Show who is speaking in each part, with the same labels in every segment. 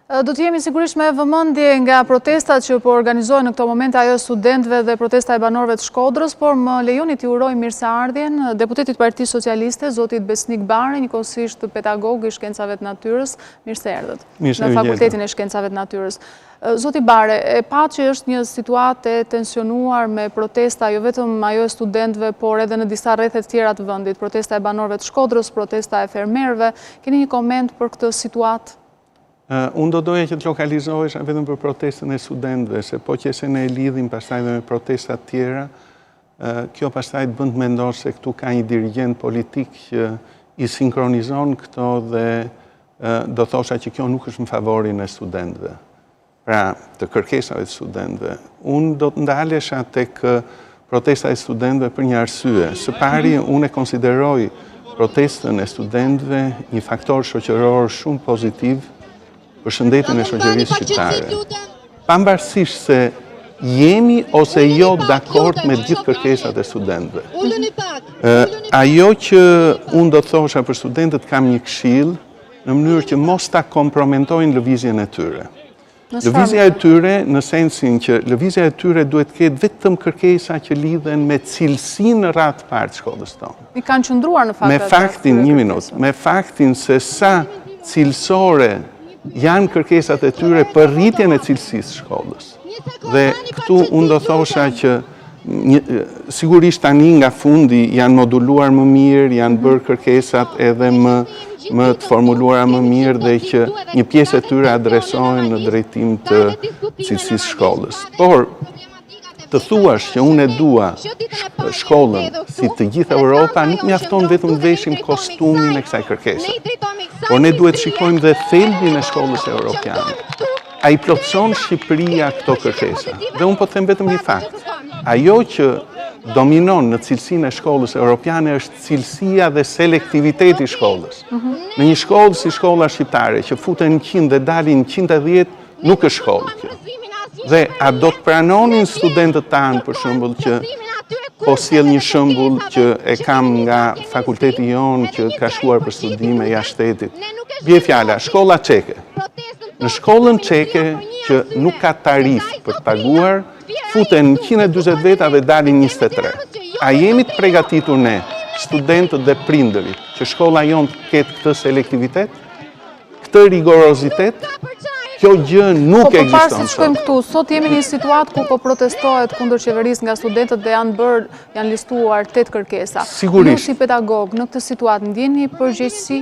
Speaker 1: Do të jemi sigurisht me vëmendje nga protestat që po organizohen në këto momente, ajo studentëve dhe protesta e banorëve të Shkodrës, por më lejoni t'ju uroj mirëseardhjen deputetit Partisë Socialiste, zotit Besnik Bare, njëkohësisht pedagog i shkencave të natyrës. Mirëseardhët në Fakultetin e Shkencave të Natyrës. Zoti Bare, e pa që është një situatë e tensionuar me protesta, jo vetëm ajo e studentëve, por edhe në disa rrethet tjera të vendit, protesta e banorëve të Shkodrës, protesta e fermerëve. Keni një koment për këtë situatë?
Speaker 2: Unë doja që të lokalizohesha vetëm për protestën e studentëve, se po që se ne e lidhim pastaj dhe me protestat tjera, kjo pastaj të bënd të mendosh se këtu ka një dirigent politik që i sinkronizon këto dhe do thosha që kjo nuk është në favorin e studentëve, pra të kërkesave të studentëve. Unë do të ndalesha tek protesta e studentëve për një arsye. Së pari, unë e konsideroj protestën e studentëve një faktor shoqëror shumë pozitiv për shëndetin e shoqërisë shqiptare. Pavarësisht se jemi ose jo dakord me gjithë kërkesat e studentëve. Ajo që unë do të thosha për studentët kam një këshill në mënyrë që mos ta kompromentojnë lëvizjen e tyre. Lëvizja e tyre në sensin që lëvizja e tyre duhet të ketë vetëm kërkesa që lidhen me cilësinë në radhë të parë të shkollës tonë.
Speaker 1: I kanë qëndruar në fakt
Speaker 2: me faktin, një minutë, me faktin se sa cilësore janë kërkesat e tyre për rritjen e cilësisë shkollës. Dhe këtu unë do thosha që sigurisht tani nga fundi janë moduluar më mirë, janë bërë kërkesat edhe më të formuluara më mirë dhe që një pjesë e tyre adresohen në drejtim të cilësisë shkollës. Por të thuash që unë e dua shkollën si të gjithë Europa, nuk mjafton vetëm të veshim kostumin e kësaj kërkese. Por ne duhet shikojmë dhe thelbin e shkollës europiane. A i plotëson Shqipëria këto kërkesa? Dhe unë po të them vetëm një fakt. Ajo që dominon në cilësinë e shkollës europiane është cilësia dhe selektiviteti i shkollës. Në një shkollë si shkolla shqiptare, që futen 100 dhe dalin 110, nuk është shkollë kjo. Dhe a do të pranonin studentët tanë, për shembull, që po sjell një shembull që e kam nga fakulteti jonë që ka shkuar për studime jashtë shtetit. Bie fjala, shkolla çeke. Në shkollën çeke që nuk ka tarif për të paguar, futen 140 veta dhe dalin 23. A jemi të përgatitur ne, studentët dhe prindërit, që shkolla jonë të ketë këtë selektivitet, këtë rigorozitet? Kjo gjë nuk ekziston.
Speaker 1: Po parë se shkojmë këtu, sot jemi në një situatë ku po protestohet kundër qeverisë nga studentët dhe janë listuar 8 kërkesa.
Speaker 2: Sigurisht.
Speaker 1: Ju si pedagog në këtë situatë ndjeni përgjegjësi?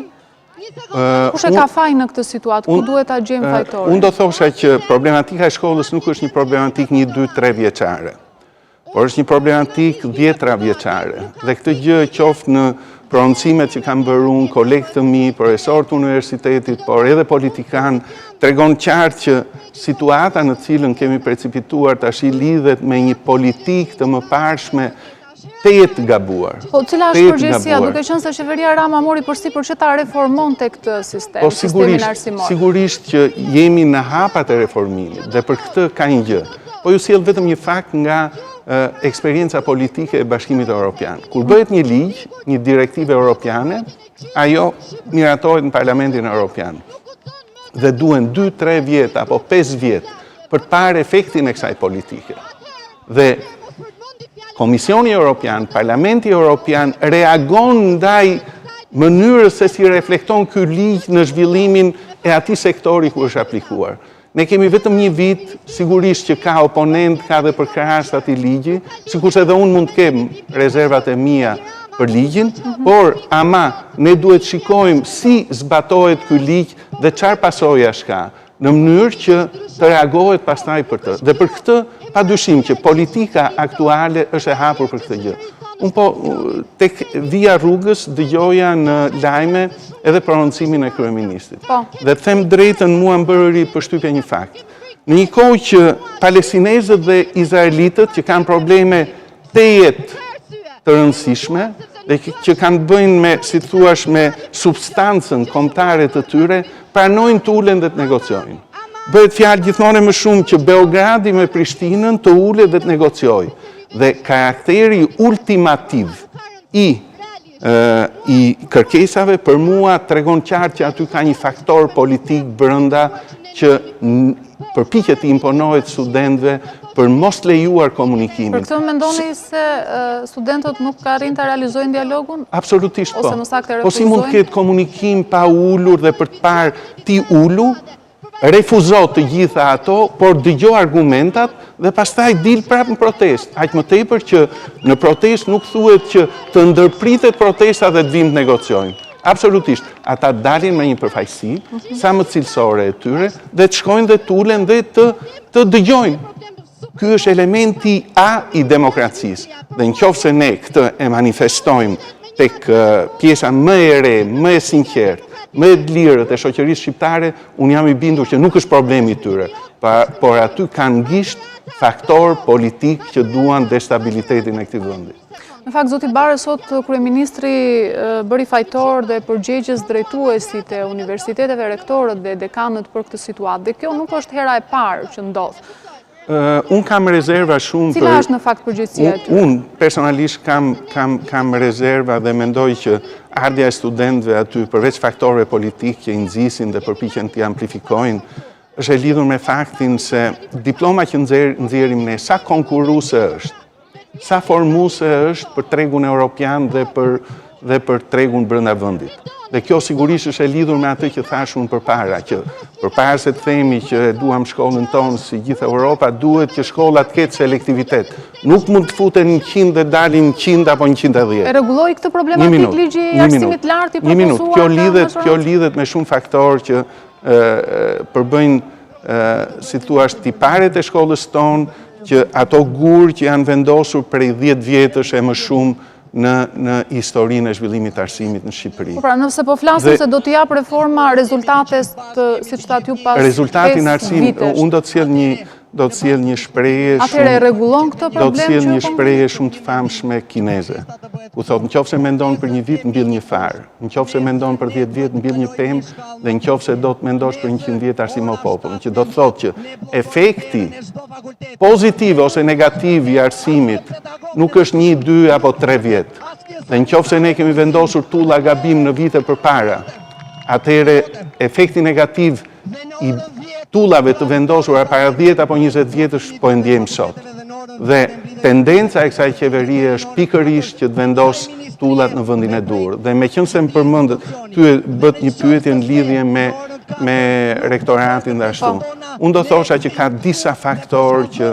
Speaker 1: Kush e ka faj në këtë situatë? Ku duhet ta gjejmë fajtorin?
Speaker 2: Unë do thosha që problematika e shkollës nuk është një problematik 1, 2, 3 vjeçare, por është një problematik 10 vjeçare. Dhe këtë gjë qoftë në prononcimet që kam bërë unë, kolegë të mi, profesorë të universitetit, por edhe politikan, tregon qartë që situata në cilën kemi precipituar tash i lidhet me një politikë të mëparshme të gabuar.
Speaker 1: Po cila është përgjegjësia, duke qenë se qeveria Rama mori përsipër që ta reformonte këtë sistem, sistemin arsimor?
Speaker 2: Sigurisht që jemi në hapat e reformimit dhe për këtë ka një gjë. Po ju sjell vetëm një fakt nga eksperienca politike e Bashkimit Evropian. Kur bëhet një ligj, një direktive europiane, ajo miratohet në Parlamentin Evropian. Dhe duhen 2, 3 vjet apo 5 vjet për të parë efektin e kësaj politike. Dhe Komisioni Evropian, Parlamenti Evropian reagon ndaj mënyrës se si reflekton ky ligj në zhvillimin e atij sektori ku është aplikuar. Ne kemi vetëm një vit, sigurisht që ka oponent, ka dhe përkrahas atij ligji, sikurse edhe unë mund të kem rezervat e mia për ligjin, por ama ne duhet shikojmë si zbatohet ky ligj dhe çfarë pasojash ka, në mënyrë që të reagohet pastaj për të. Dhe për këtë, padyshim që politika aktuale është e hapur për këtë gjë. Unë po tek vija rrugës dëgjoja në lajme edhe prononcimin e kryeministit. Dhe them drejtën, mua më bëri përshtypje një fakt. Në një kohë që palestinezët dhe izraelitët që kanë probleme tejet të rëndësishme dhe që kanë bëjnë me, si thuash, me substancën kombëtare të tyre, pranojnë të ulen dhe të negociojnë. Bëhet fjalë gjithmonë më shumë që Beogradi me Prishtinën të ulet dhe të negociojë. Dhe karakteri ultimativ i kërkesave për mua tregon qartë që aty ka një faktor politik brenda që përpiqet të imponohet studentëve për mos lejuar komunikimin.
Speaker 1: Për këtë mendoni se studentët nuk arrin të realizojnë dialogun?
Speaker 2: Absolutisht po.
Speaker 1: Ose në saktë
Speaker 2: Po si mund të ketë komunikim pa ulur dhe për të parë ti ulu, refuzo të gjitha ato, por dëgjo argumentat dhe pastaj dil prapë në protest. Aq më tepër që në protest nuk thuhet që të ndërpritet protesta dhe të vim të negociojnë. Absolutisht. Ata dalin me një përfaqësi, sa më cilësore e tyre, dhe të shkojnë dhe të ulen dhe të dëgjojnë. Ky është elementi A i demokracisë. Dhe nëse ne këtë e manifestojmë tek pjesa më e re, më e sinqertë, më e lirët e shoqërisë shqiptare, unë jam i bindur që nuk është problemi i tyre, por aty kanë gisht faktor politik që duan destabilitetin e këtij vendi.
Speaker 1: Në fakt, zoti Bare, sot kryeministri bëri fajtor dhe përgjegjës drejtuesit e universiteteve, rektorët dhe dekanët për këtë situatë. Dhe kjo nuk është hera e parë që ndodh.
Speaker 2: Unë kam rezerva shumë.
Speaker 1: Cila është në fakt përgjegjësia e tyre?
Speaker 2: Unë personalisht kam rezerva dhe mendoj që ardhja e studentëve aty, përveç faktorëve politik që i nxisin dhe përpiqen të amplifikojnë, është e lidhur me faktin se diploma që nxjerrim ne, sa konkurruese është, sa formuese është për tregun europian dhe për tregun brenda vendit. Dhe kjo sigurisht është e lidhur me atë që thash unë përpara, që përpara se të themi që e duam shkollën tonë si gjithë Europa, duhet që shkolla të ketë selektivitet. Nuk mund të futen 100 dhe dalin 100 apo 110.
Speaker 1: E rregulloi këtë problematik ligji i arsimit lartë i propozuar?
Speaker 2: Kjo lidhet me shumë faktorë që përbëjnë, si thua, tiparet e shkollës tonë, që ato gurë që janë vendosur prej 10 vjetësh e më shumë në historinë e zhvillimit të arsimit në Shqipëri.
Speaker 1: Pra, nëse po flasim se do të jap reforma rezultates të, siç thatë ju, pas 5 vitesh.
Speaker 2: Rezultatin arsimit, unë do të sjell një shprehje shumë.
Speaker 1: Atëherë e rregullon këtë problem?
Speaker 2: Do të sjell një shprehje shumë të famshme kineze. Ku thotë, nëse mendon për një vit mbill një far, nëse mendon për 10 vjet mbill një pemë, dhe nëse do të mendosh për 100 vjet arsimo popullin, që do të thotë që efekti pozitiv ose negativ i arsimit nuk është 1, 2 apo 3 vjet. Dhe nëse ne kemi vendosur tulla gabim në vite përpara, atëherë efekti negativ i tullave të vendosura para 10 apo 20 vjetësh po e ndjejmë sot. Dhe tendenca e kësaj qeverie është pikërisht që të vendos tullat në vendin e dur. Dhe meqense më përmendet, ty bët një pyetje në lidhje me rektoratin dhe ashtu. Unë do thosha që ka disa faktorë që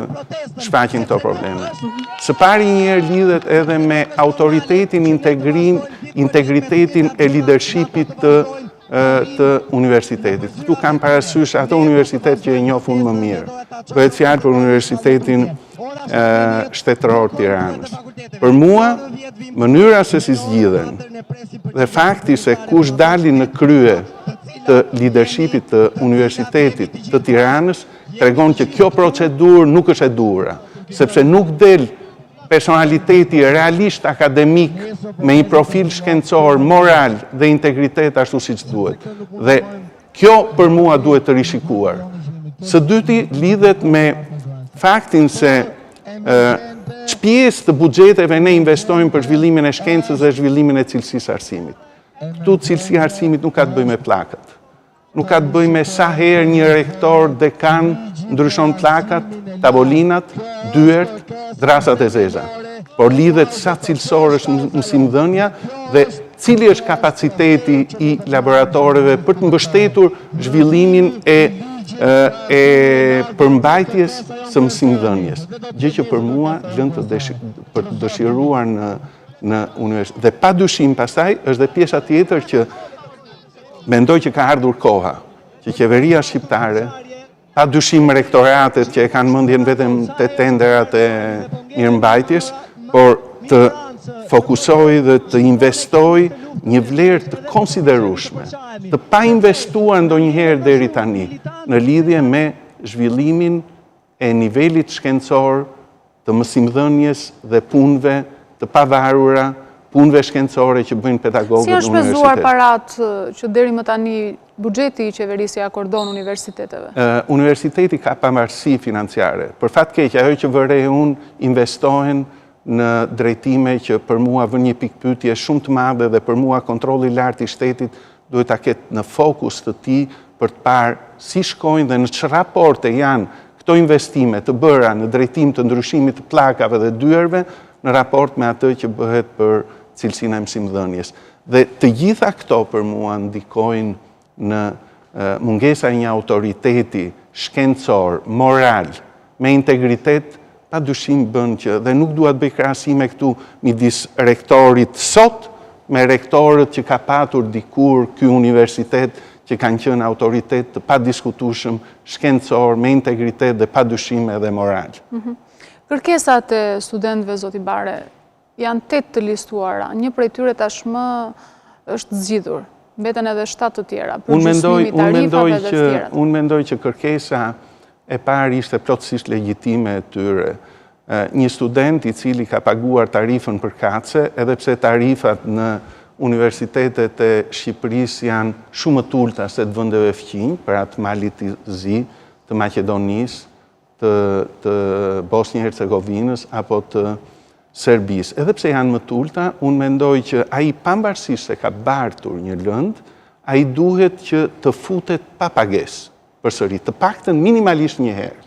Speaker 2: shfaqin këto probleme. Së pari njëherë lidhet edhe me autoritetin, integritetin e leadershipit të universitetit. Këtu kam parasysh ato universitet që e njohun më mirë. Bëhet fjalë për Universitetin Shtetëror Tiranës. Për mua, mënyra se si zgjidhen dhe fakti se kush dalin në krye të leadershipit të Universitetit të Tiranës tregon që kjo procedurë nuk është e duhura, sepse nuk del personaliteti realisht akademik me një profil shkencor, moral dhe integritet ashtu siç duhet. Dhe kjo për mua duhet të rishikuar. Së dyti lidhet me faktin se ç'pjesë të buxheteve ne investojmë për zhvillimin e shkencës dhe zhvillimin e cilësisë arsimit. Këtu cilësia arsimit nuk ka të bëjë me pllakat. Nuk ka të bëjë me sa herë një rektor dekan ndryshon plakat, tavolinat, dyert, drasat e zeza. Por lidhet sa cilësor është mësimdhënia dhe cili është kapaciteti i laboratoreve për të mbështetur zhvillimin e përmbajtjes së mësimdhënies. Gjë që për mua lën të dëshiruar në universitet. Dhe pa dyshim pastaj është dhe pjesa tjetër që mendoj që ka ardhur koha që qeveria shqiptare, pa dyshim rektoratet që e kanë mendjen vetëm te tenderat e mirëmbajtjes, por të fokusoj dhe të investoj një vlerë të konsiderueshme, të pa investuar ndonjëherë deri tani në lidhje me zhvillimin e nivelit shkencor të mësimdhënies dhe punëve të pavarura, punëve shkencore që bëjnë pedagogët në universitet.
Speaker 1: Si është shpenzuar parat që deri më tani buxheti i qeverisë i akordon universiteteve?
Speaker 2: Universiteti ka pavarësi financiare. Për fat keq, ajo që vërej unë investohen në drejtime që për mua vën një pikë pyetje shumë të madhe dhe për mua kontrolli i lartë i shtetit duhet ta ketë në fokus të tij për të parë si shkojnë dhe në që raporte janë këto investime të bëra në drejtim të ndryshimit të pllakave dhe dyerve në raport me atë që bëhet për cilësinë e mësimdhënies. Dhe të gjitha këto për mua ndikojnë në mungesa e një autoriteti shkencor, moral, me integritet, pa dyshim bën që, dhe nuk dua të bëj krahasime këtu midis rektorit sot me rektorët që ka patur dikur ky universitet që kanë qenë autoritet të padiskutueshëm, shkencor, me integritet dhe pa dyshime dhe moral.
Speaker 1: Kërkesat e studentëve, zoti Bare, janë 8 të listuara. Një prej tyre tashmë është zgjidhur. Mbeten edhe 7 të tjera.
Speaker 2: Unë mendoj që kërkesa e parë ishte plotësisht legjitime e tyre. Një student i cili ka paguar tarifën për kace, edhe pse tarifat në universitetet e Shqipërisë janë shumë të ulta se të vendeve fqinj, për atë malit të zi, të Maqedonisë, të Bosnjë-Hercegovinës apo të Serbisë. Edhe pse janë më të ulta, unë mendoj që ai pavarësisht se ka bartur një lënd, ai duhet që të futet pa pagesë përsëri, të paktën minimalisht një herë.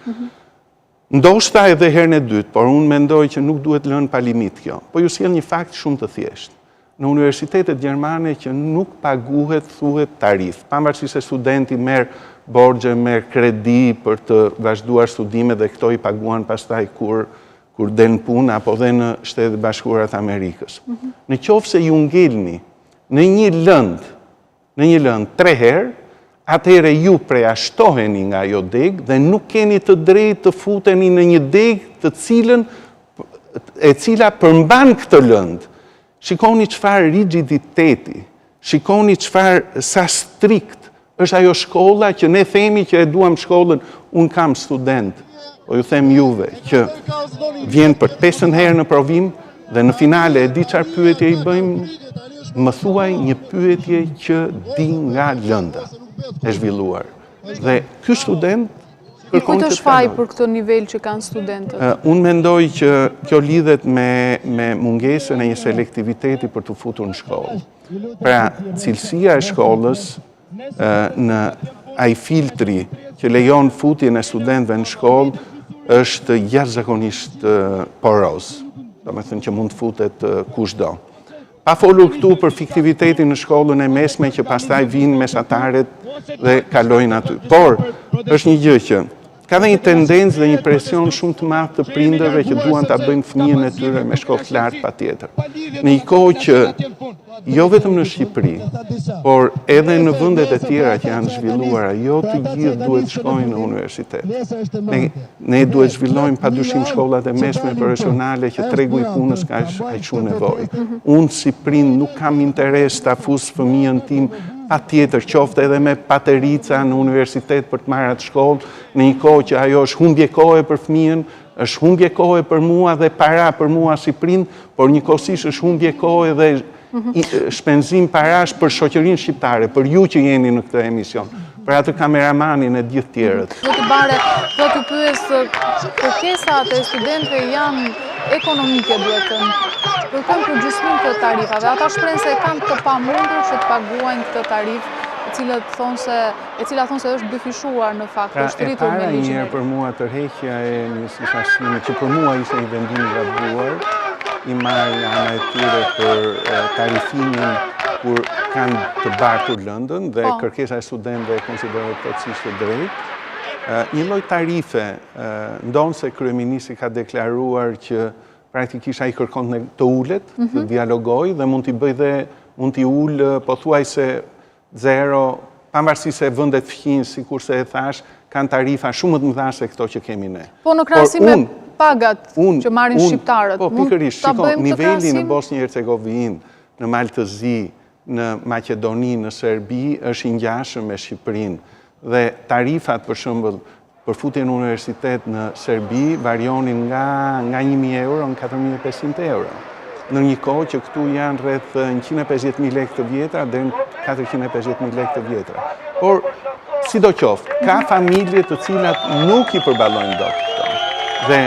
Speaker 2: Ndoshta edhe herën e dytë, por unë mendoj që nuk duhet lënë pa limit kjo. Po ju sjell një fakt shumë të thjeshtë. Në universitetet gjermane që nuk paguhet, thuhet tarif. Pavarësisht se studenti merr borxhe, merr kredi për të vazhduar studimet dhe këto i paguan pastaj kur del në punë apo dhe në Shtetet Bashkuara të Amerikës. Në qoftë se ju ngelni në një lënd 3 herë, atëherë ju preashtoheni nga ajo degë dhe nuk keni të drejtë të futeni në një degë e cila përmban këtë lënd. Shikoni çfarë rigiditeti, shikoni çfarë sa strikt është ajo shkolla që ne themi që e duam shkollën. Unë kam student, po ju them juve, që vjen për 5 herë në provim dhe në finale e di çfarë pyetje i bëjmë, më thuaj një pyetje që di nga lënda e zhvilluar. Dhe ky student kërkon
Speaker 1: të shfaj për këtë nivel që kanë studentët.
Speaker 2: Unë mendoj që kjo lidhet me mungesën e një selektiviteti për të futur në shkollë. Pra, cilësia e shkollës në ai filtri që lejon futjen e studentëve në shkollë është jashtëzakonisht poroz. Domethënë që mund të futet kushdo. Pa folur këtu për fiktivitetin në shkollën e mesme që pastaj vinë mesatarët dhe kalojnë aty. Por, është një gjë që ka dhe një tendencë dhe një presion shumë të madh të prindërve që duan ta bëjnë fëmijën e tyre me shkollë të lartë patjetër. Në një kohë që jo vetëm në Shqipëri, por edhe në vendet e tjera që janë zhvilluara, jo të gjithë duhet shkojnë në universitet. Ne duhet zhvillojmë padyshim shkollat e mesme profesionale që tregu i punës ka aq shumë nevojë. Unë si prind nuk kam interes ta fus fëmijën tim patjetër qoftë edhe me paterica në universitet për të marrë atë shkollë, në një kohë që ajo është humbje kohe për fëmijën, është humbje kohe për mua dhe para për mua si prind, por njëkohësisht është humbje kohe dhe shpenzim parash për shoqërinë shqiptare, për ju që jeni në këtë emision, për atë kameramanin e gjithë tjerët.
Speaker 1: Zoti Bare, do të pyes, kërkesat e studentëve janë ekonomike, duhet të kërkojnë përgjysmim të tarifave. Ata shprehen se kanë të pamundur që të paguajnë këtë tarifë, e cila thonë se është dyfishuar në fakt, është rritur me ligjin.
Speaker 2: Njëherë për mua tërheqja e një sitashimi që për mua ishte një vendim i gabuar, i marrë nga ana e tyre për tarifimin kur kanë të bartur lëndën dhe kërkesa e studentëve e konsiderohet plotësisht e drejtë. Një lloj tarife, ndonë se kryeministri ka deklaruar që praktikisht ai kërkon të ulet, të dialogojë dhe mund t'i ul pothuajse zero, pavarësisht se vendet fqinj, sikurse e thash, kanë tarifa shumë të mëdha se këto që kemi ne.
Speaker 1: Po në krahasim me pagat që marrin shqiptarët,
Speaker 2: po pikërisht, shikon, niveli në Bosnjë-Hercegovinë, në Maltëzi, në Maqedoni, në Serbi është i ngjashëm me Shqipërinë. Dhe tarifat, për shembull, për futjen në universitet në Serbi varionin nga 1.000 euro në 4.500 euro. Në një kohë që këtu janë rreth 150.000 lekë të vjetra dhe 450.000 lekë të vjetra. Por, sidoqoftë, ka familje të cilat nuk i përballojnë dot këto. Dhe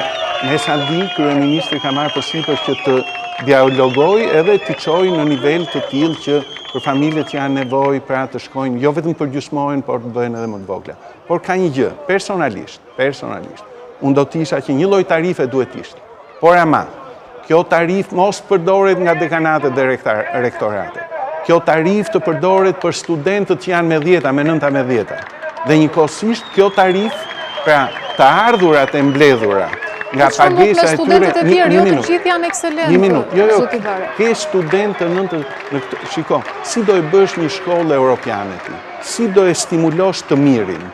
Speaker 2: me sa di, kryeministri ka marrë përsipër që të dialogojë edhe të çojë në nivel të tillë që për familjet që janë nevojë pra të shkojnë, jo vetëm për gjysmojnë, por të bëhen edhe më të vogla. Por ka një gjë, personalisht, unë do të isha që një lloj tarife duhet ishte. Por ama, kjo tarif mos përdoret nga dekanatet dhe rektoratet. Kjo tarif të përdoret për studentët që janë me 10, me 9, me 10. Dhe njëkohësisht kjo tarif, pra të ardhurat e mbledhura nga pagesa e tyre.
Speaker 1: Studentët e tjerë, jo të gjithë janë ekselentë.
Speaker 2: Një minutë, zoti Bare. Ke studentë në këtë, shiko, si do e bësh një shkollë europiane ti? Si do e stimulosh të mirin?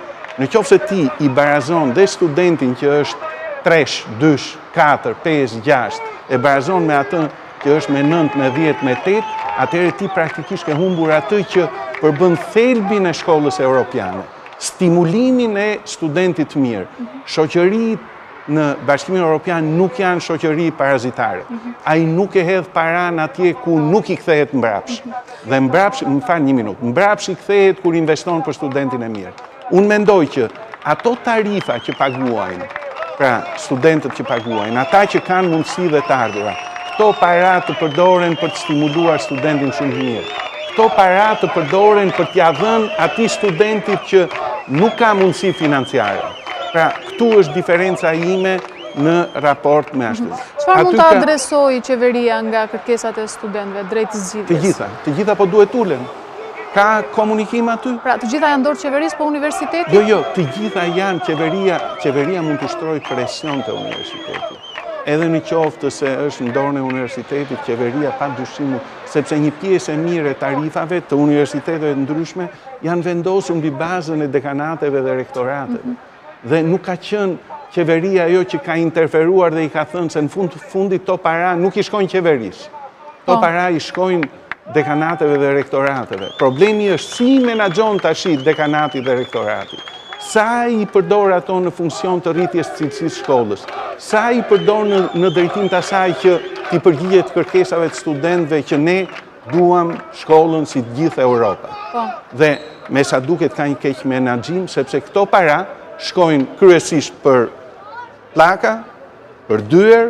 Speaker 2: Në qoftë se ti i barazon dhe studentin që është 3, 2, 4, 5, 6, e barazon me atë që është me 9, me 10, me 8, atëherë ti praktikisht ke humbur atë që përbën thelbin e shkollës europiane. Stimulimin e studentit mirë. Shoqëritë në Bashkimin Evropian nuk janë shoqëri parazitare. Ai nuk e hedh paran atje ku nuk i kthehet mbrapsh. Dhe mbrapsh, më fal një minutë, mbrapsh i kthehet kur investon për studentin e mirë. Unë mendoj që ato tarifa që paguajnë, pra studentët që paguajnë, ata që kanë mundësi dhe të ardhura, këto para të përdoren për të stimuluar studentin shumë mirë. Këto para të përdoren për t'ia dhënë atij studentit që nuk ka mundësi financiare. Pra, këtu është diferenca ime në raport me ashtu.
Speaker 1: Çfarë mund të adresoj qeveria nga kërkesat e studentëve drejt zgjidhjes?
Speaker 2: Të gjitha po duhet ulen. Ka komunikim aty?
Speaker 1: Pra, të gjitha janë dorë qeverisë, po universiteti?
Speaker 2: Jo, të gjitha janë qeveria mund të ushtrojë presion të universiteti. Edhe në qoftë se është në dorën e universitetit, qeveria pa dyshim, sepse një pjesë e mirë e tarifave të universiteteve ndryshme janë vendosur mbi bazën e dekanateve dhe rektorateve. Dhe nuk ka qenë qeveria ajo që ka interferuar dhe i ka thënë se në fundit to para nuk i shkojnë qeverisë. To para i shkojnë dekanateve dhe rektorateve. Problemi është si menaxhon tash dekanati dhe rektorati. Sa i përdor ato në funksion të rritjes cilësisë shkollës. Sa i përdor në drejtim të asaj që t'i përgjigjet kërkesave të studentëve që ne duam shkollën si të gjithë Europa. Dhe me sa duket ka një keq menaxhim sepse këto para shkojnë kryesisht për plaka, për dyer,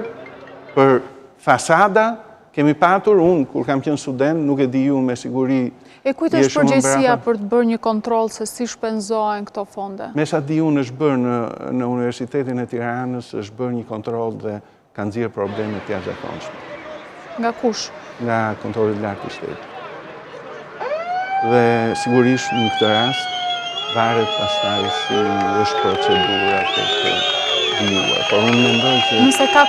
Speaker 2: për fasada. Kemi patur, unë, kur kam qenë student, nuk e di ju me siguri...
Speaker 1: E kujt është përgjegjësia për të bërë një kontroll se si shpenzohen këto fonde?
Speaker 2: Me sa di unë është bërë në Universitetin e Tiranës, është bërë një kontroll dhe kanë nxjerrë probleme të jashtëzakonshme.
Speaker 1: Nga kush?
Speaker 2: Nga kontrolli i lartë i shtetit. Dhe sigurisht në këtë rast, varet pastaj si është procedura për të vijuar. Por unë mendoj që...
Speaker 1: Nëse ka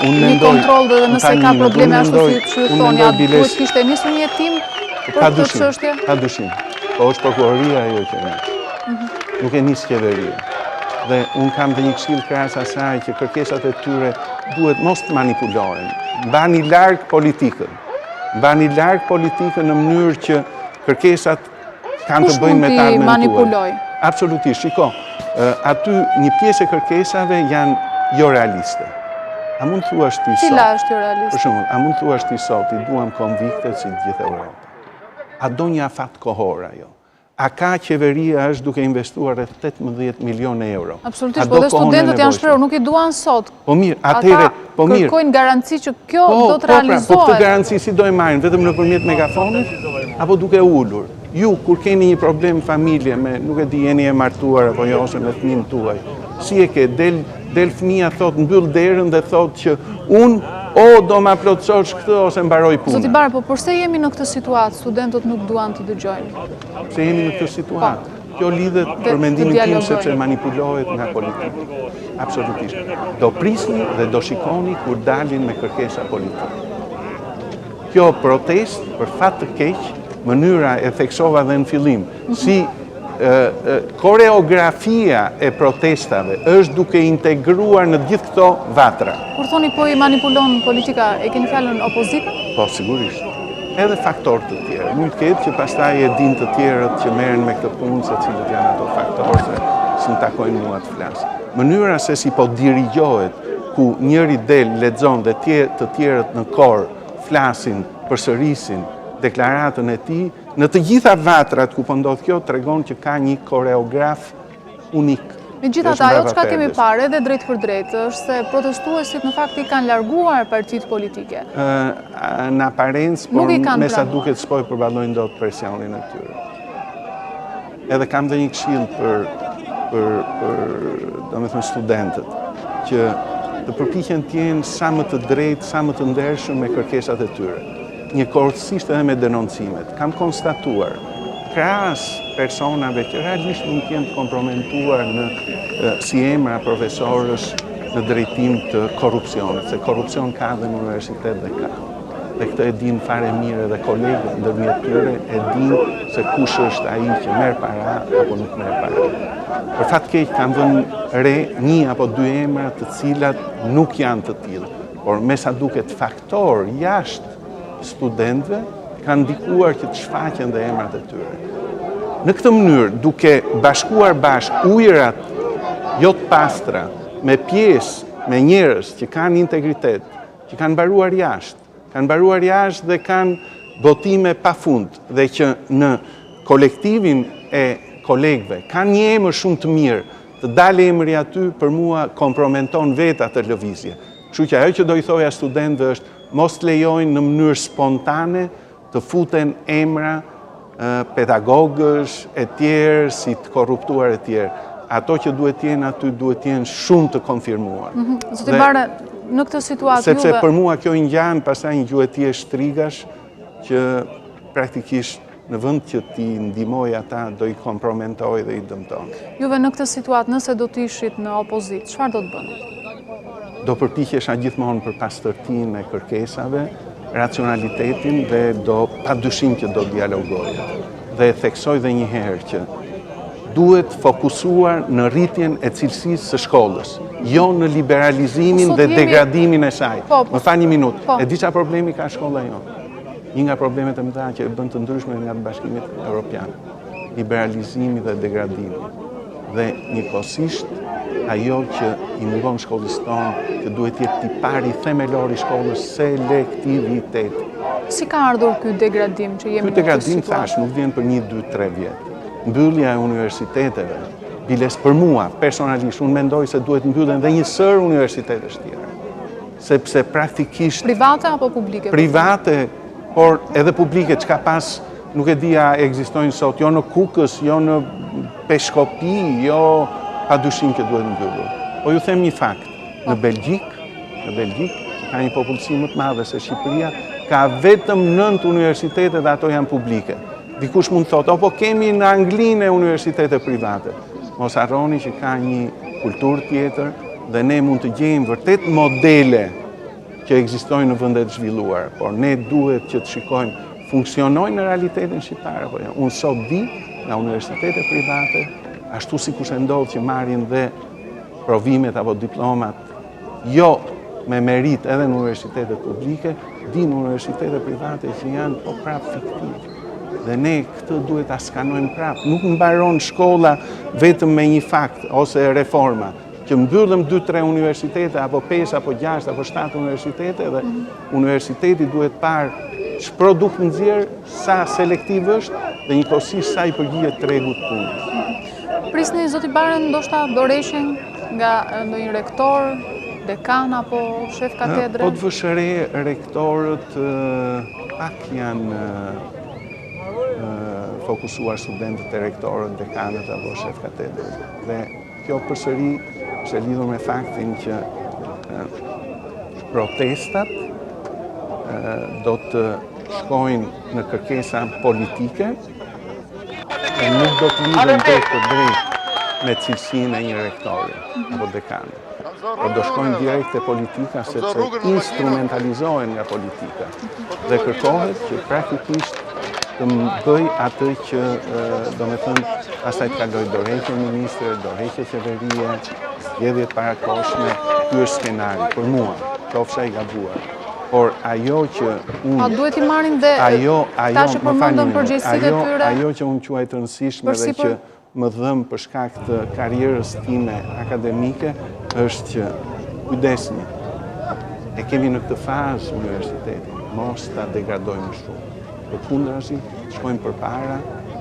Speaker 1: një kontroll dhe nëse ka probleme ashtu si ju thoni, a duhet kishte nisur një hetim për këtë çështje?
Speaker 2: Pa dyshim. Po është prokuroria ajo që nis. Nuk e nis qeveria. Dhe unë kam dhe një këshill krahas asaj që kërkesat e tyre duhet mos të manipulohen. Mbani larg politikën. Mbani larg politikën në mënyrë që kërkesat kanë të bëjnë me të ardhmen tuaj. Absolutisht, shiko, aty një pjesë e kërkesave janë jo realiste. A mund të thuash ti sot?
Speaker 1: Cila është jo realiste?
Speaker 2: Për shembull, a mund të thuash ti sot, i duam konvikte si gjithë Europa? A do një afat kohor ajo? A ka qeveria është duke investuar rreth 18 milionë euro?
Speaker 1: Absolutisht, po dhe studentët janë shprehur, nuk i duan sot.
Speaker 2: Po mirë, atëherë, po mirë.
Speaker 1: Ata kërkojnë garanci që kjo do të realizohet.
Speaker 2: Po këtë garanci si do e marrin, vetëm nëpërmjet megafonit apo duke ulur? Ju, kur keni një problem familje me, nuk e di, jeni e martuar apo jo ose me fëmijën tuaj, si e ke, del fëmia thot, mbyll derën dhe thot që unë do ma plotësosh këtë ose mbaroj punën.
Speaker 1: Zoti Bare, po përse jemi në këtë situatë, studentët nuk duan të dëgjojnë?
Speaker 2: Pse jemi në këtë situatë? Kjo lidhet për mendimin tim sepse manipulohet nga politika. Absolutisht. Do prisni dhe do shikoni kur dalin me kërkesa politike. Kjo protestë, për fat të keq, mënyra e theksova dhe në fillim, si koreografia e protestave është duke integruar në gjithë këto vatra.
Speaker 1: Kur thoni po i manipulon politika, e keni fjalën opozita?
Speaker 2: Po, sigurisht. Edhe faktor të tjerë. Mund të ketë që pastaj e din të tjerët që merren me këtë punë se cilët janë ato faktorë se s'm takojnë mua të flas. Mënyra se si po dirigjohet ku njëri del lexon dhe të tjerët në kor flasin, përsërisin deklaratën e tij, në të gjitha vatrat ku po ndodh kjo tregon që ka një koreograf unik.
Speaker 1: Megjithatë, ajo çka kemi parë edhe drejt për drejt është se protestuesit në fakt i kanë larguar partitë politike.
Speaker 2: Në aparencë, por me sa duket s'po e përballojnë dot presionin e tyre. Edhe kam dhe një këshill për domethënë studentët, që të përpiqen të jenë sa më të drejtë, sa më të ndershëm me kërkesat e tyre. Njëkohësisht edhe me denoncimet. Kam konstatuar krahas personave që realisht mund të jenë të komprometuar si emra profesorësh në drejtim të korrupsionit, se korrupsion ka dhe në universitet dhe ka. Dhe këtë e din fare mirë edhe kolegët ndërmjet tyre e din se kush është ai që merr para apo nuk merr para. Për fat keq kam vënë re një apo dy emra të cilat nuk janë të tillë, por me sa duket faktor jashtë studentëve kanë ndikuar që të shfaqen dhe emrat e tyre. Në këtë mënyrë, duke bashkuar ujërat jo të pastra me pjesë, me njerëz që kanë integritet, që kanë mbaruar jashtë dhe kanë votime pafund dhe që në kolektivin e kolegëve kanë një emër shumë të mirë, të dalë emri aty për mua kompromenton vetë atë lëvizje. Kështu që ajo që do i thoja studentëve është mos lejojnë në mënyrë spontane të futen emra pedagogësh e tjerë, si të korruptuar e tjerë. Ato që duhet jenë aty duhet jenë shumë të konfirmuar.
Speaker 1: Zoti Bare, në këtë situatë
Speaker 2: sepse për mua kjo i ngjan pastaj një gjuetie shtrigash që praktikisht në vend që ti ndihmoj ata do i kompromentoj dhe i dëmton.
Speaker 1: Juve në këtë situatë nëse do të ishit në opozitë, çfarë do të bëni?
Speaker 2: Do përpiqesha gjithmonë për pastërtinë e kërkesave, racionalitetin dhe padyshim që do dialogoja. Dhe theksoj dhe një herë që duhet fokusuar në rritjen e cilësisë së shkollës, jo në liberalizimin dhe degradimin e saj. Më fa një minutë, e di çfarë problemi ka shkolla jonë? Një nga problemet e mëdha që e bën të ndryshme nga Bashkimi Evropian, liberalizimi dhe degradimi. Dhe njëkohësisht ajo që i mungon shkollës tonë, që duhet jetë tipari themelor i shkollës, selektiviteti.
Speaker 1: Si ka ardhur ky degradim që jemi në këtë situatë? Ky
Speaker 2: degradim thash nuk vjen për 1, 2, 3 vjet. Mbyllja e universiteteve, biles për mua, personalisht, unë mendoj se duhet mbyllen dhe një sër universitetesh tjera. Sepse praktikisht...
Speaker 1: Private apo publike?
Speaker 2: Private, por edhe publike, çka pas nuk e dia ekzistojnë sot, jo në Kukës, jo në Peshkopi, jo padyshim që duhet mbyllur. Po ju them një fakt, në Belgjik, që ka një popullsi më të madhe se Shqipëria, ka vetëm 9 universitete dhe ato janë publike. Dikush mund të thotë, po kemi në Anglinë universitete private. Mos harroni që ka një kulturë tjetër dhe ne mund të gjejmë vërtet modele që ekzistojnë në vendet zhvilluar, por ne duhet që të shikojmë funksionojnë në realitetin shqiptar apo jo. Unë sot di nga universitete private, ashtu sikur se ndodh që marrin dhe provimet apo diplomat jo me merit edhe në universitetet publike, di në universitete private që janë po prap fiktive. Dhe ne këtë duhet ta skanojmë prapë. Nuk mbaron shkolla vetëm me një fakt ose reforma, që mbyllëm 2-3 universitete, apo 5, apo 6, apo 7 universitete, dhe universiteti duhet parë ç'produkt nxjerr, sa selektiv është, dhe njëkohësisht sa i përgjigjet tregut punës.
Speaker 1: Prisni zoti Bare ndoshta dorëshën nga ndonjë rektor, dekan apo shef katedre?
Speaker 2: Po të vësh re rektorët pak janë fokusuar studentët e rektorët, dekanët apo shef katedrës. Dhe kjo përsëri është e lidhur me faktin që protestat do të shkojnë në kërkesa politike e nuk do të lidhen drejt për drejt me cilësinë e një rektori apo dekani. Por do shkojnë direkt te politika sepse instrumentalizohen nga politika dhe kërkohet që praktikisht të bëj atë që do me thënë pastaj të kaloj dorëheqje ministre, dorëheqje qeverie, zgjedhjet parakoshme, ky është skenari për mua, qofsha i gabuar. Por ajo që unë...
Speaker 1: A duhet i marrin dhe ta që përmendën përgjegjësitë e tyre?
Speaker 2: Ajo që unë quaj të rëndësishme dhe që më dhëm për shkak të karrierës time akademike është që kujdesni. E kemi në këtë fazë universitetin, mos ta degradojmë shumë. Përkundrazi, shkojmë përpara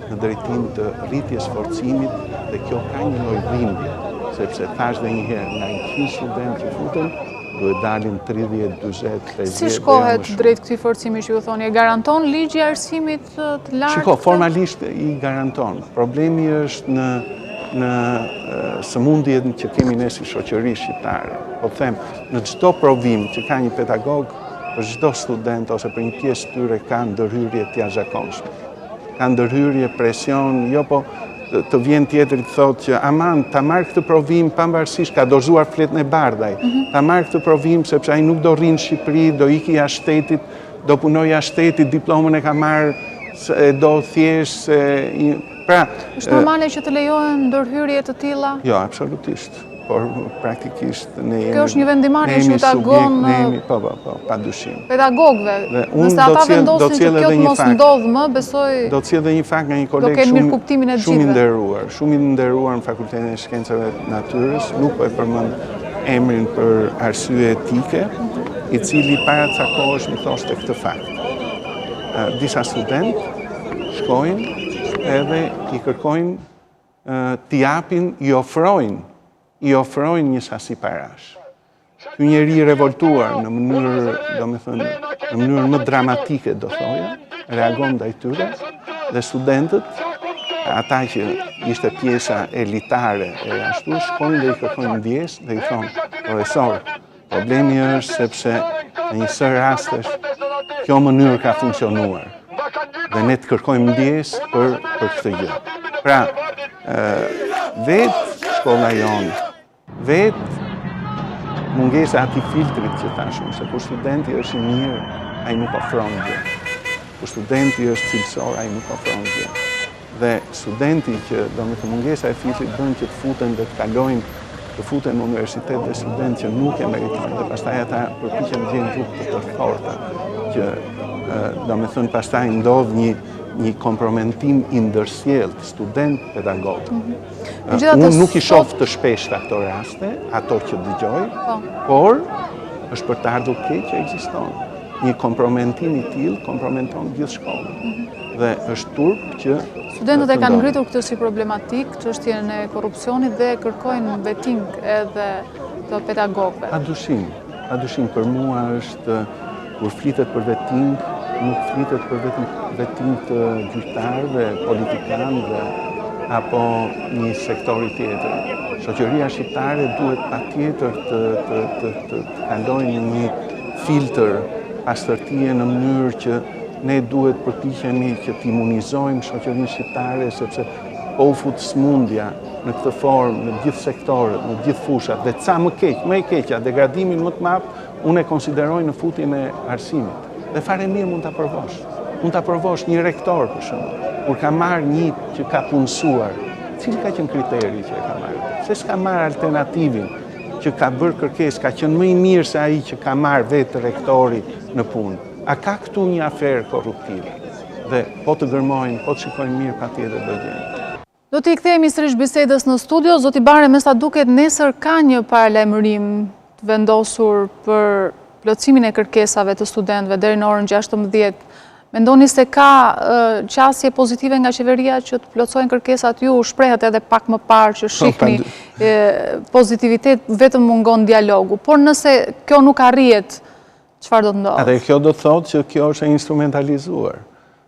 Speaker 2: në drejtim të rritjes forcimit dhe kjo ka një lloj dhimbje, sepse thash dhe njëherë, nga 100 studentë që futen, duhet dalin 30, 40, 50.
Speaker 1: Si shkohet drejt këtij forcimi që ju thoni? E garanton ligji i arsimit të lartë?
Speaker 2: Shiko, formalisht i garanton. Problemi është në sëmundjen që kemi ne si shoqëri shqiptare. Po them, në çdo provim që ka një pedagog, për çdo student ose për një pjesë tyre ka ndërhyrje të jashtëzakonshme. Ka ndërhyrje, presion, jo po të vjen tjetër të thotë që aman, ta marrë këtë provim pavarësisht ka dorëzuar fletën e bardhaj. Ta marrë këtë provim sepse ai nuk do rrinë në Shqipëri, do iki jashtë shtetit, do punoj jashtë shtetit, diplomën e ka marrë, e do thjesht se pra,
Speaker 1: është normale që të lejohen ndërhyrje të tilla?
Speaker 2: Jo, absolutisht. Por praktikisht ne jemi.
Speaker 1: Kjo është një vendimarrje që tagon
Speaker 2: padyshim.
Speaker 1: Pedagogëve. Nëse ata vendosin që kjo të mos ndodhë më, besoj
Speaker 2: do të sjell edhe një fakt nga një koleg shumë i nderuar, shumë i nderuar në Fakultetin e Shkencave të Natyrës, nuk po e përmend emrin për arsye etike, i cili para ca kohësh më thoshte këtë fakt. Disa studentë shkojnë edhe i kërkojnë t'i japin, i ofrojnë një sasi parash. Ky njeri i revoltuar në mënyrë, domethënë, në mënyrë më dramatike do thoja, reagon ndaj tyre dhe studentët, ata që ishte pjesa elitare e ashtu, shkojnë dhe i kërkojnë ndjes dhe i thonë, profesor, problemi është sepse në një sër rastesh kjo mënyrë ka funksionuar dhe ne të kërkojmë ndjes për këtë gjë. Pra, vetë shkolla jonë, vetë mungesa ati filtrit që tashmë, se kur studenti është i mirë, ai nuk ofron gjë. Kur studenti është cilësor, ai nuk ofron gjë. Dhe studenti që, domethënë mungesa e filtrit bën që të futen dhe të kalojnë, të futen në universitet dhe student që nuk e meritojnë, dhe pastaj ata përpiqen të gjejnë rrugë të forta, që domethënë pastaj ndodh një kompromentim i ndërsjellët student-pedagog. Unë nuk i shoh të shpeshta këto raste, ato që dëgjoj, por është për të ardhur keq që ekziston. Një kompromentim i tillë kompromenton gjithë shkollën. Dhe është turp që
Speaker 1: studentët e kanë ngritur këtë si problematik, çështjen e korrupsionit dhe kërkojnë vetting edhe të pedagogëve.
Speaker 2: Padyshim për mua është kur flitet për vetting, nuk flitet për vetëm vetting të gjyqtarëve, politikanëve apo një sektori tjetër. Shoqëria shqiptare duhet patjetër të kalojë një filtr pastërtie në mënyrë që ne duhet përpiqemi që të imunizojmë shoqërinë shqiptare, sepse po u fut smundja në këtë formë, në gjithë sektorët, në gjithë fushat, dhe ca më e keqja, degradimin më të madh, unë e konsideroj në futjen e arsimit. Dhe fare mirë mund ta provosh. Mund ta provosh një rektor për shembull, kur ka marrë një që ka punësuar, cili ka qenë kriteri që e ka marrë? Se s'ka marrë alternativin që ka bërë kërkesë, ka qenë më i mirë se ai që ka marrë vetë rektori në punë. A ka këtu një aferë korruptive? Dhe po të gërmojnë, po të shikojnë mirë, patjetër do gjejnë.
Speaker 1: Do t'i kthehemi sërish bisedës në studio. Zoti Bare, me sa duket nesër ka një paralajmërim të vendosur për plotësimin e kërkesave të studentëve deri në orën 16. Mendoni se ka qasje pozitive nga qeveria që të plotësojnë kërkesat? Ju shprehet edhe pak më parë që shihni pozitivitet, vetëm mungon dialogu. Por nëse kjo nuk arrihet, çfarë do të ndodhë?
Speaker 2: Atë kjo do të thotë që kjo është e instrumentalizuar,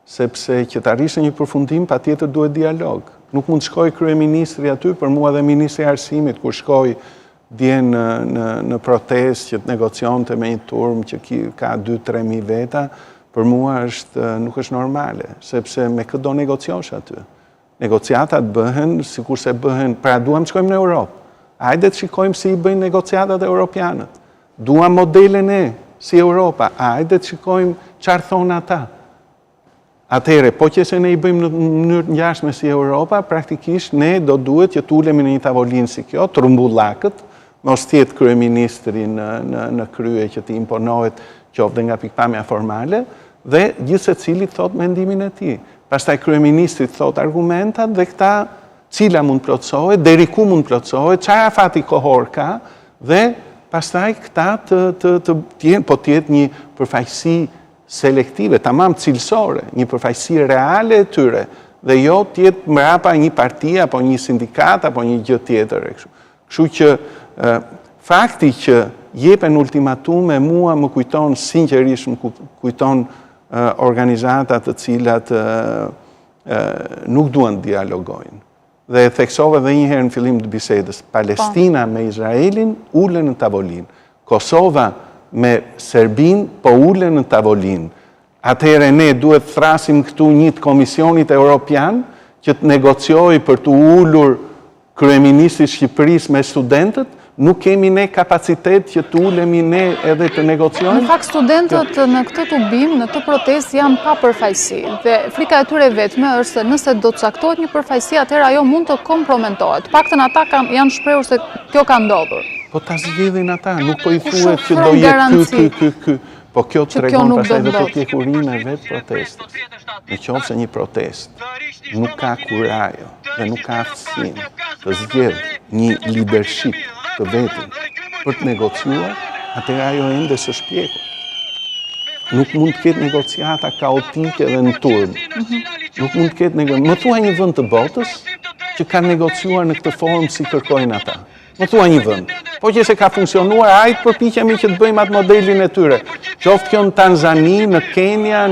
Speaker 2: sepse që të arrishë një përfundim, patjetër duhet dialog. Nuk mund të shkoj kryeministri aty, për mua dhe ministri i arsimit, kur shkoj dje në protestë që të negocionte me një turm që ka 2-3 mijë veta, për mua nuk është normale, sepse me këtë do negociosh aty. Negociatat bëhen sikurse bëhen, pra duam të shkojmë në Europë. Hajde të shikojmë si i bëjnë negociatat europianët. Duam modelen e si Europa, hajde të shikojmë çfarë thonë ata. Atëherë, po që se ne i bëjmë në mënyrë ngjashme si Europa, praktikisht ne do duhet që të ulemi në një tavolinë si kjo, trumbullakët, mos tjetë kryeministri në krye që të imponohet qoftë nga pikpamja formale, dhe gjithë se cili thot mendimin e tij. Pastaj kryeministri thot argumentat dhe këta cila mund plotësohet, deri ku mund plotësohet, çfarë afati kohor ka, dhe pastaj këta po të jetë një përfaqësi selektive, tamam cilësore, një përfaqësi reale e tyre, dhe jo të jetë mbrapa një parti apo një sindikat apo një gjë tjetër. Kështu që fakti që jepen ultimatume mua më kujton sinqerisht, më kujton organizata të cilat nuk duan të dialogojnë. Dhe theksova dhe njëherë në fillim të bisedës, Palestina me Izraelin ulen në tavolinë, Kosova me Serbin po ulen në tavolinë. Atëherë ne duhet thrasim këtu një të Komisionit Evropian që të negociojë për të ulur kryeministri i Shqipërisë me studentët. Nuk kemi ne kapacitet që të ulemi ne edhe të negociojmë?
Speaker 1: Në fakt, studentët në këtë tubim, në këtë protestë janë pa përfaqësi. Dhe frika e tyre vetme është se nëse do të caktohet një përfaqësi, atëherë ajo mund të kompromentohet. Paktën ata janë shprehur se kjo ka ndodhur.
Speaker 2: Po ta zgjedhin ata, nuk po i thuhet që do jetë ky. Po kjo tregon pastaj edhe për pjekurinë e vetë protestës. Në qoftë se një protestë nuk ka kurajo dhe nuk ka aftësinë të zgjedhë një leadership të vetën për të negociuar, atëherë ajo ende së shpjekur. Nuk mund të ketë negociata kaotike dhe në turmë. Nuk mund të ketë më thua një vend të botës që ka negociuar në këtë formë si kërkojnë ata. Më thua një vend. Po që se ka funksionuar, hajtë përpiqemi që të bëjmë atë modelin e tyre. Qoftë kjo në Tanzani, në Kenya,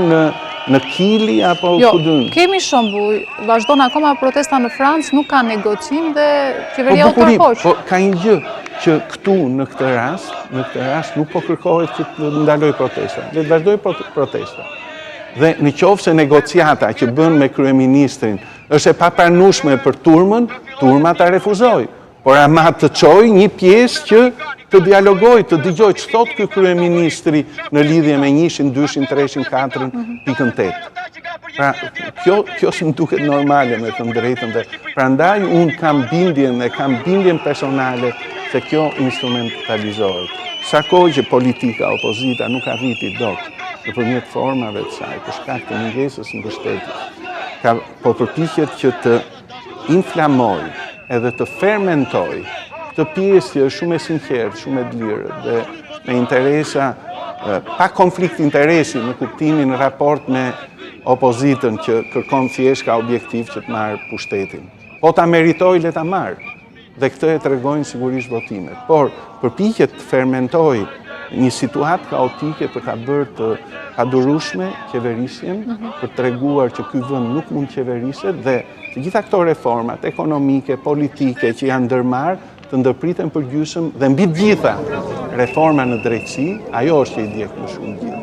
Speaker 2: në Kili, apo kudën.
Speaker 1: Kemi shembull, vazhdon akoma protesta në Francë, nuk ka negocim dhe qeveria u tërhoq.
Speaker 2: Po ka një gjë që këtu në këtë rast nuk po kërkohet që të ndaloj protesta. Le të vazhdoj protesta. Dhe në qoftë se negociata që bën me kryeministrin është e papranueshme për turmën, turma ta refuzoi. Por ama të çoj një pjesë që të dialogoj, të dëgjoj që thot ky kryeministri në lidhje me 1, 2, 3, 4, pikën 8. Pra, kjo si më duket normale me të drejtën dhe prandaj unë kam bindjen personale se kjo instrumentalizohet. Sa kohë që politika, opozita nuk arriti dot nëpërmjet formave të saj, për shkak të mungesës mbështetjes, po përpiqet që të inflamoj edhe të fermentoj të pjesë që është shumë e sinqertë, shumë e lirë dhe me interesa, pa konflikt interesi në kuptimin në raport me opozitën që kërkon thjesht ka objektiv që të marrë pushtetin. Po ta meritoj, le ta marrë. Dhe këtë e tregojnë sigurisht votimet. Por përpiqet të fermentoj një situatë kaotike për ta bërë të padurueshme qeverisjen, për treguar që ky vend nuk mund qeveriset dhe të gjitha këto reformat ekonomike, politike që janë ndërmarrë të ndërpriten për gjysmë dhe mbi të gjitha reforma në drejtësi, ajo është që i djeg më shumë gjithë.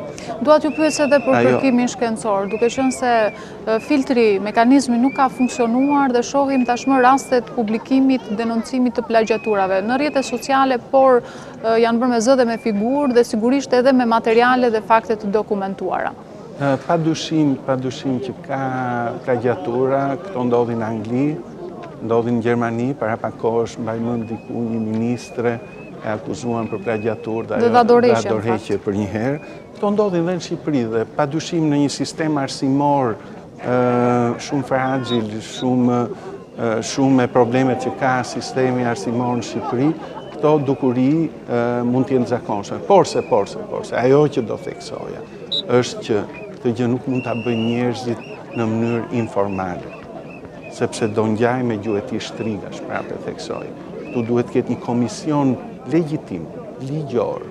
Speaker 1: Dua t'ju pyes edhe për kërkimin shkencor, duke qenë se filtri, mekanizmi nuk ka funksionuar dhe shohim tashmë rastet publikimit, denoncimit të plagjaturave në rrjetet sociale, por janë bërë me zë dhe me figurë dhe sigurisht edhe me materiale dhe fakte të dokumentuara.
Speaker 2: Pa dyshim që ka plagjatura, këto ndodhin në Angli, ndodhin në Gjermani, para pak kohësh mbaj mend diku një ministre e akuzuan për plagjatur dhe dorëheqje për një herë. Këto ndodhin dhe në Shqipëri dhe pa dyshim në një sistem arsimor shumë fragil, shumë me problemet që ka sistemi arsimor në Shqipëri, këto dukuri mund t'jenë zakonshme. Porse, ajo që do theksoja është që këtë gjë nuk mund t'a bëjnë njerëzit në mënyrë informale, sepse do ngjaj me gjuhë e tij shtrigash, prapë theksoj. Këtu duhet ketë një komision legjitim, ligjor,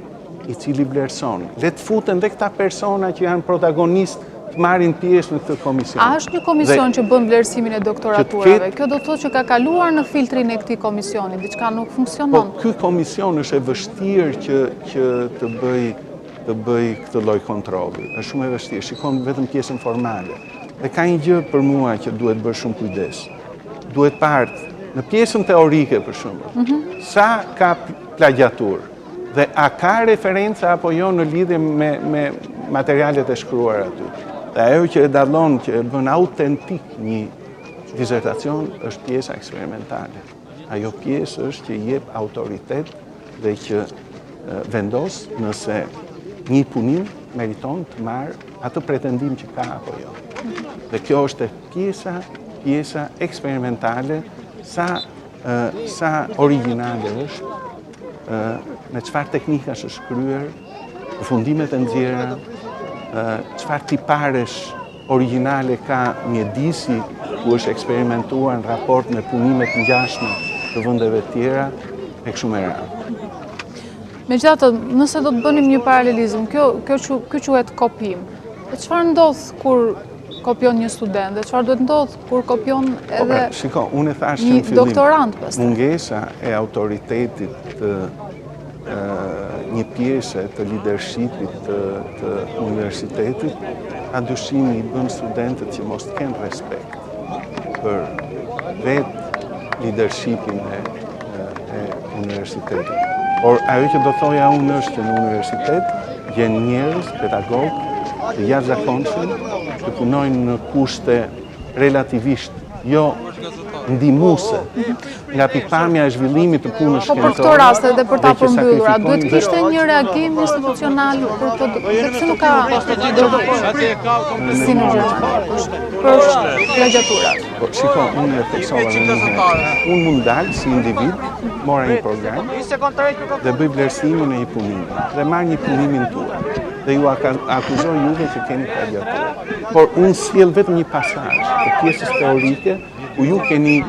Speaker 2: i cili vlerëson. Le të futen dhe këta persona që janë protagonistë të marrin pjesë në këtë komision.
Speaker 1: A është një komision që bën vlerësimin e doktoraturave? Kjo do të thotë që ka kaluar në filtrin e këtij komisioni, diçka nuk funksionon.
Speaker 2: Po, ky komision është e vështirë që të bëj këtë lloj kontrolli. Është shumë e vështirë, shikon vetëm pjesën formale. Dhe ka një gjë për mua që duhet bërë shumë kujdes. Duhet parë në pjesën teorike për shembull, sa ka plagjatur dhe a ka referenca apo jo në lidhje me materialet e shkruar aty. Dhe ajo që e dallon, që e bën autentik një disertacion është pjesa eksperimentale. Ajo pjesë është që jep autoritet dhe që vendos nëse një punim meriton të marrë atë pretendim që ka apo jo. Dhe kjo është pjesa eksperimentale, sa originale është, me çfarë teknikash është shkryer, përfundimet e nxjerra, çfarë tiparesh originale ka mjedisi ku është eksperimentuar në raport me punimet ngjashme të vendeve tjera, e kështu me radhë.
Speaker 1: Megjithatë, nëse do të bënim një paralelizëm, kjo quhet kopim. E çfarë ndodh kur kopjon një student, dhe çfarë duhet ndodh kur kopjon edhe
Speaker 2: unë e thash
Speaker 1: një doktorant pastaj?
Speaker 2: Mungesa e autoritetit të një pjesë të leadershipit të universitetit, ka dyshimi i bën studentët që mos të kenë respekt për vetë leadershipin e universitetit. Por ajo që do thoja unë është që në universitet jenë njerëz, pedagogë të jashtëzakonshëm që punojnë në kushte relativisht jo ndihmuese nga pikpamja e zhvillimit të punës shkencore.
Speaker 1: Po për këto raste dhe për ta përmbyllur, a duhet kishte një reagim institucional sepse nuk ka si në Gjermani për plagiaturat?
Speaker 2: Po shiko, unë e theksova në një herë. Unë mund dalë si individ, mora një program dhe bëj vlerësimin e një punimi dhe marr një punimin tuaj dhe ju akuzoj juve që keni plagiatuar. Por unë sjell vetëm një pasazh të pjesës teorike ku ju keni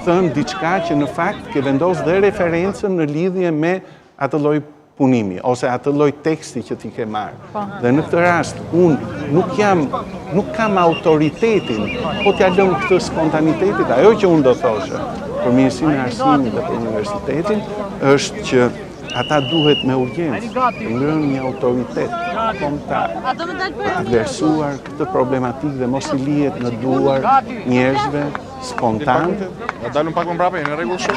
Speaker 2: thënë diçka që në fakt ke vendosur dhe referencën në lidhje me atë lloj punimi ose atë lloj teksti që ti ke marrë. Dhe në këtë rast unë nuk kam autoritetin, po t'ja lëm këtë spontanitetit. Ajo që unë do thoshe për Ministrinë e Arsimit dhe për universitetin është që ata duhet me urgjencë të ngrënë një autoritet kombëtar për të vlerësuar këtë problematikë dhe mos i lihet në duar njerëzve spontan,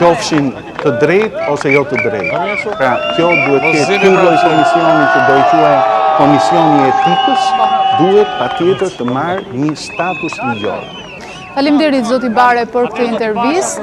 Speaker 2: qofshin të drejtë ose jo të drejtë. Pra, kjo duhet të ketë ky lloj komisioni që do i quaj komisioni i etikës, duhet patjetër të marrë një status ligjor.
Speaker 1: Faleminderit zoti Bare për këtë intervistë.